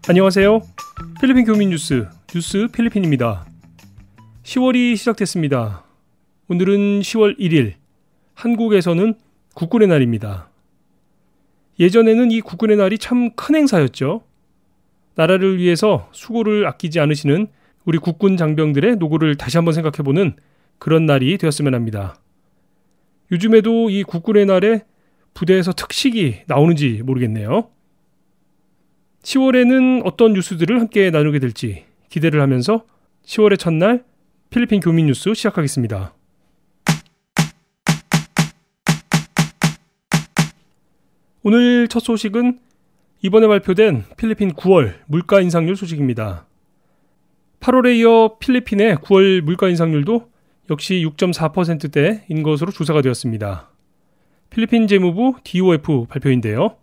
안녕하세요. 필리핀 교민 뉴스 필리핀입니다. 10월이 시작됐습니다. 오늘은 10월 1일, 한국에서는 국군의 날입니다. 예전에는 이 국군의 날이 참 큰 행사였죠. 나라를 위해서 수고를 아끼지 않으시는 우리 국군 장병들의 노고를 다시 한번 생각해보는 그런 날이 되었으면 합니다. 요즘에도 이 국군의 날에 부대에서 특식이 나오는지 모르겠네요. 10월에는 어떤 뉴스들을 함께 나누게 될지 기대를 하면서 10월의 첫날 필리핀 교민 뉴스 시작하겠습니다. 오늘 첫 소식은 이번에 발표된 필리핀 9월 물가 인상률 소식입니다. 8월에 이어 필리핀의 9월 물가 인상률도 역시 6.4%대인 것으로 조사가 되었습니다. 필리핀 재무부 DOF 발표인데요.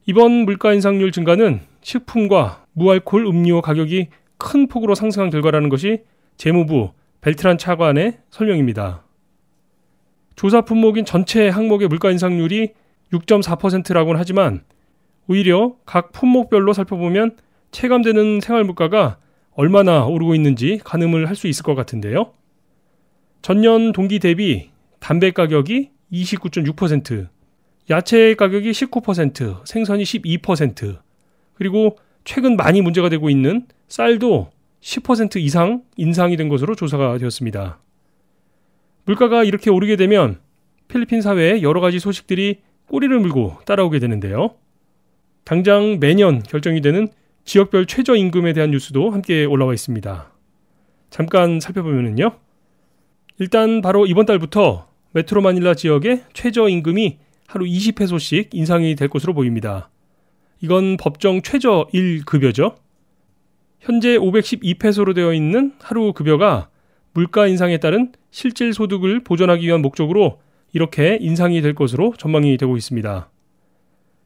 이번 물가 인상률 증가는 식품과 무알콜 음료 가격이 큰 폭으로 상승한 결과라는 것이 재무부 벨트란 차관의 설명입니다. 조사 품목인 전체 항목의 물가 인상률이 6.4%라고는 하지만 오히려 각 품목별로 살펴보면 체감되는 생활 물가가 얼마나 오르고 있는지 가늠을 할 수 있을 것 같은데요. 전년 동기 대비 담배 가격이 29.6%, 야채 가격이 19%, 생선이 12%, 그리고 최근 많이 문제가 되고 있는 쌀도 10% 이상 인상이 된 것으로 조사가 되었습니다. 물가가 이렇게 오르게 되면 필리핀 사회에 여러 가지 소식들이 꼬리를 물고 따라오게 되는데요. 당장 매년 결정이 되는 지역별 최저임금에 대한 뉴스도 함께 올라와 있습니다. 잠깐 살펴보면요. 일단 바로 이번 달부터 메트로 마닐라 지역의 최저임금이 하루 20페소씩 인상이 될 것으로 보입니다. 이건 법정 최저 1급여죠. 현재 512페소로 되어 있는 하루 급여가 물가 인상에 따른 실질 소득을 보존하기 위한 목적으로 이렇게 인상이 될 것으로 전망이 되고 있습니다.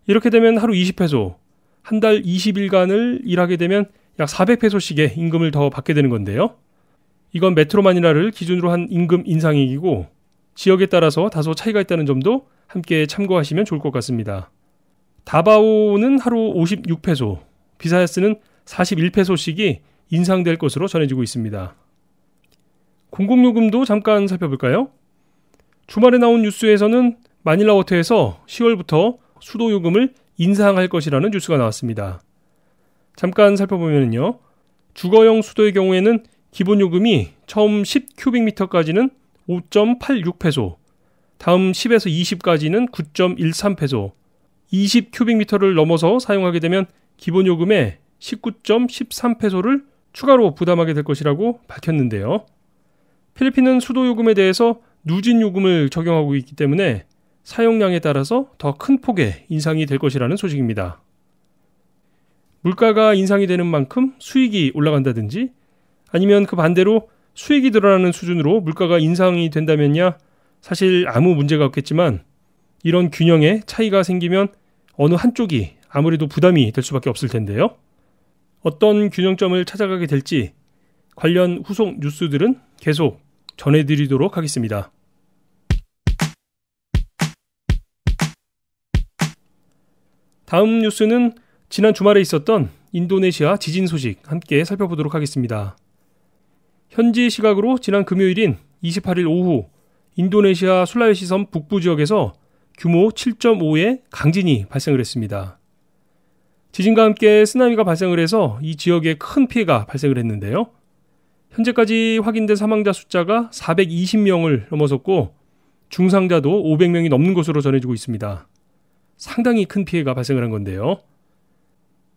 이렇게 되면 하루 20페소, 한 달 20일간을 일하게 되면 약 400페소씩의 임금을 더 받게 되는 건데요. 이건 메트로 마닐라를 기준으로 한 임금 인상이고 지역에 따라서 다소 차이가 있다는 점도 함께 참고하시면 좋을 것 같습니다. 다바오는 하루 56페소, 비사야스는 41페소씩이 인상될 것으로 전해지고 있습니다. 공공요금도 잠깐 살펴볼까요? 주말에 나온 뉴스에서는 마닐라워터에서 10월부터 수도요금을 인상할 것이라는 뉴스가 나왔습니다. 잠깐 살펴보면요. 주거용 수도의 경우에는 기본요금이 처음 10큐빅미터까지는 5.86페소, 다음 10에서 20까지는 9.13페소, 20큐빅미터를 넘어서 사용하게 되면 기본요금의 19.13페소를 추가로 부담하게 될 것이라고 밝혔는데요. 필리핀은 수도요금에 대해서 누진요금을 적용하고 있기 때문에 사용량에 따라서 더 큰 폭의 인상이 될 것이라는 소식입니다. 물가가 인상이 되는 만큼 수익이 올라간다든지 아니면 그 반대로 수익이 늘어나는 수준으로 물가가 인상이 된다면야 사실 아무 문제가 없겠지만 이런 균형에 차이가 생기면 어느 한쪽이 아무래도 부담이 될 수밖에 없을 텐데요. 어떤 균형점을 찾아가게 될지 관련 후속 뉴스들은 계속 전해드리도록 하겠습니다. 다음 뉴스는 지난 주말에 있었던 인도네시아 지진 소식 함께 살펴보도록 하겠습니다. 현지 시각으로 지난 금요일인 28일 오후 인도네시아 술라웨시 섬 북부 지역에서 규모 7.5의 강진이 발생을 했습니다. 지진과 함께 쓰나미가 발생을 해서 이 지역에 큰 피해가 발생을 했는데요. 현재까지 확인된 사망자 숫자가 420명을 넘어섰고 중상자도 500명이 넘는 것으로 전해지고 있습니다. 상당히 큰 피해가 발생을 한 건데요.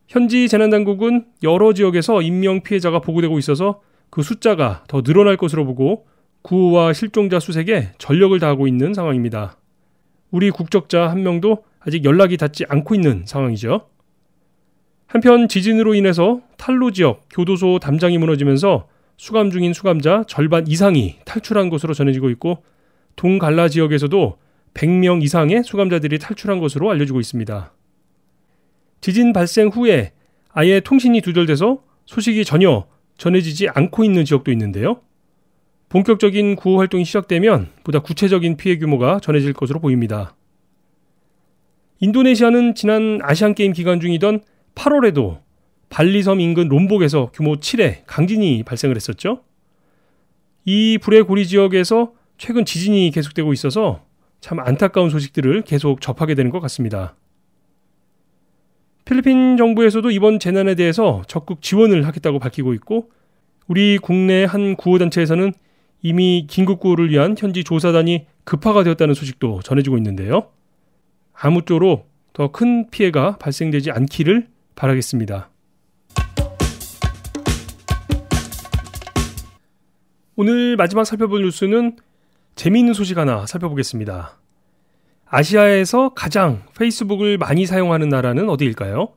현지 재난당국은 여러 지역에서 인명 피해자가 보고되고 있어서 그 숫자가 더 늘어날 것으로 보고 구호와 실종자 수색에 전력을 다하고 있는 상황입니다. 우리 국적자 한 명도 아직 연락이 닿지 않고 있는 상황이죠. 한편 지진으로 인해서 탈루 지역 교도소 담장이 무너지면서 수감 중인 수감자 절반 이상이 탈출한 것으로 전해지고 있고 동갈라 지역에서도 100명 이상의 수감자들이 탈출한 것으로 알려지고 있습니다. 지진 발생 후에 아예 통신이 두절돼서 소식이 전혀 전해지지 않고 있는 지역도 있는데요. 본격적인 구호 활동이 시작되면 보다 구체적인 피해 규모가 전해질 것으로 보입니다. 인도네시아는 지난 아시안게임 기간 중이던 8월에도 발리섬 인근 롬복에서 규모 7의 강진이 발생을 했었죠. 이 불의 고리 지역에서 최근 지진이 계속되고 있어서 참 안타까운 소식들을 계속 접하게 되는 것 같습니다. 필리핀 정부에서도 이번 재난에 대해서 적극 지원을 하겠다고 밝히고 있고, 우리 국내 한 구호단체에서는 이미 긴급구호를 위한 현지 조사단이 급파가 되었다는 소식도 전해지고 있는데요. 아무쪼록 더 큰 피해가 발생되지 않기를 바라겠습니다. 오늘 마지막 살펴볼 뉴스는 재미있는 소식 하나 살펴보겠습니다. 아시아에서 가장 페이스북을 많이 사용하는 나라는 어디일까요?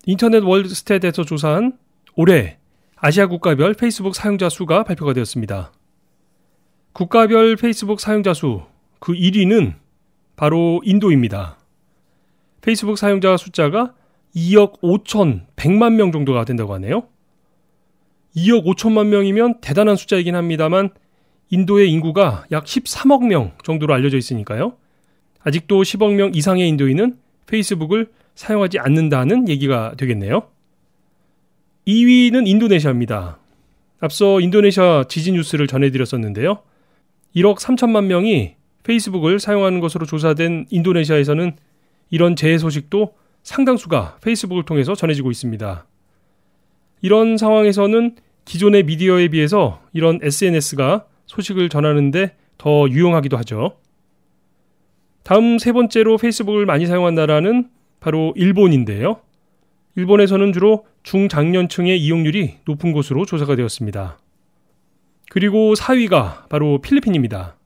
인터넷 월드 스탯에서 조사한 올해 아시아 국가별 페이스북 사용자 수가 발표가 되었습니다. 국가별 페이스북 사용자 수, 그 1위는 바로 인도입니다. 페이스북 사용자 숫자가 2억 5,100만 명 정도가 된다고 하네요. 2억 5천만 명이면 대단한 숫자이긴 합니다만 인도의 인구가 약 13억 명 정도로 알려져 있으니까요. 아직도 10억 명 이상의 인도인은 페이스북을 사용하지 않는다는 얘기가 되겠네요. 2위는 인도네시아입니다. 앞서 인도네시아 지진 뉴스를 전해드렸었는데요. 1억 3천만 명이 페이스북을 사용하는 것으로 조사된 인도네시아에서는 이런 재해 소식도 상당수가 페이스북을 통해서 전해지고 있습니다. 이런 상황에서는 기존의 미디어에 비해서 이런 SNS가 소식을 전하는데 더 유용하기도 하죠. 다음 세 번째로 페이스북을 많이 사용한 나라는 바로 일본인데요. 일본에서는 주로 중장년층의 이용률이 높은 곳으로 조사가 되었습니다. 그리고 4위가 바로 필리핀입니다.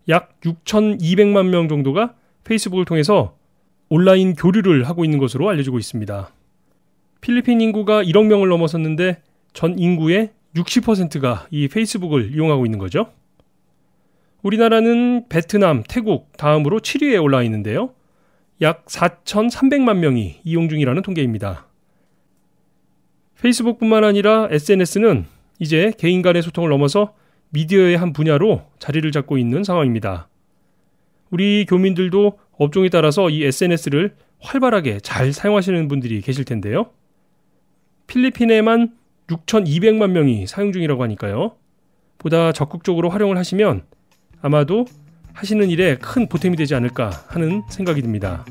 약 6,200만 명 정도가 페이스북을 통해서 온라인 교류를 하고 있는 것으로 알려지고 있습니다. 필리핀 인구가 1억 명을 넘어섰는데 전 인구의 60%가 이 페이스북을 이용하고 있는 거죠. 우리나라는 베트남, 태국 다음으로 7위에 올라와 있는데요. 약 4,300만 명이 이용 중이라는 통계입니다. 페이스북뿐만 아니라 SNS는 이제 개인 간의 소통을 넘어서 미디어의 한 분야로 자리를 잡고 있는 상황입니다. 우리 교민들도 업종에 따라서 이 SNS를 활발하게 잘 사용하시는 분들이 계실 텐데요. 필리핀에만 6,200만 명이 사용 중이라고 하니까요. 보다 적극적으로 활용을 하시면 아마도 하시는 일에 큰 보탬이 되지 않을까 하는 생각이 듭니다.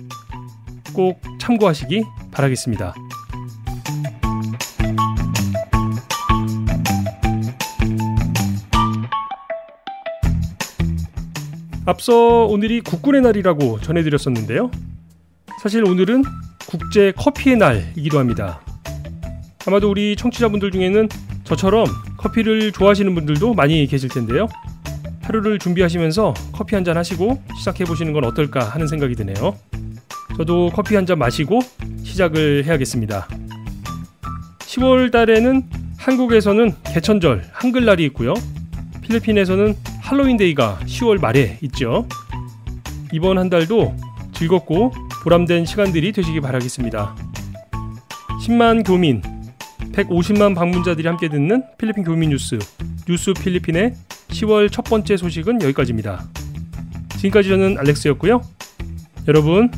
꼭 참고하시기 바라겠습니다. 앞서 오늘이 국군의 날이라고 전해드렸었는데요. 사실 오늘은 국제 커피의 날이기도 합니다. 아마도 우리 청취자분들 중에는 저처럼 커피를 좋아하시는 분들도 많이 계실 텐데요. 하루를 준비하시면서 커피 한잔 하시고 시작해보시는 건 어떨까 하는 생각이 드네요. 저도 커피 한잔 마시고 시작을 해야겠습니다. 10월 달에는 한국에서는 개천절, 한글날이 있고요. 필리핀에서는 할로윈데이가 10월 말에 있죠. 이번 한 달도 즐겁고 보람된 시간들이 되시기 바라겠습니다. 10만 교민, 150만 방문자들이 함께 듣는 필리핀 교민 뉴스 필리핀의 10월 첫 번째 소식은 여기까지입니다. 지금까지 저는 알렉스였고요. 여러분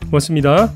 고맙습니다.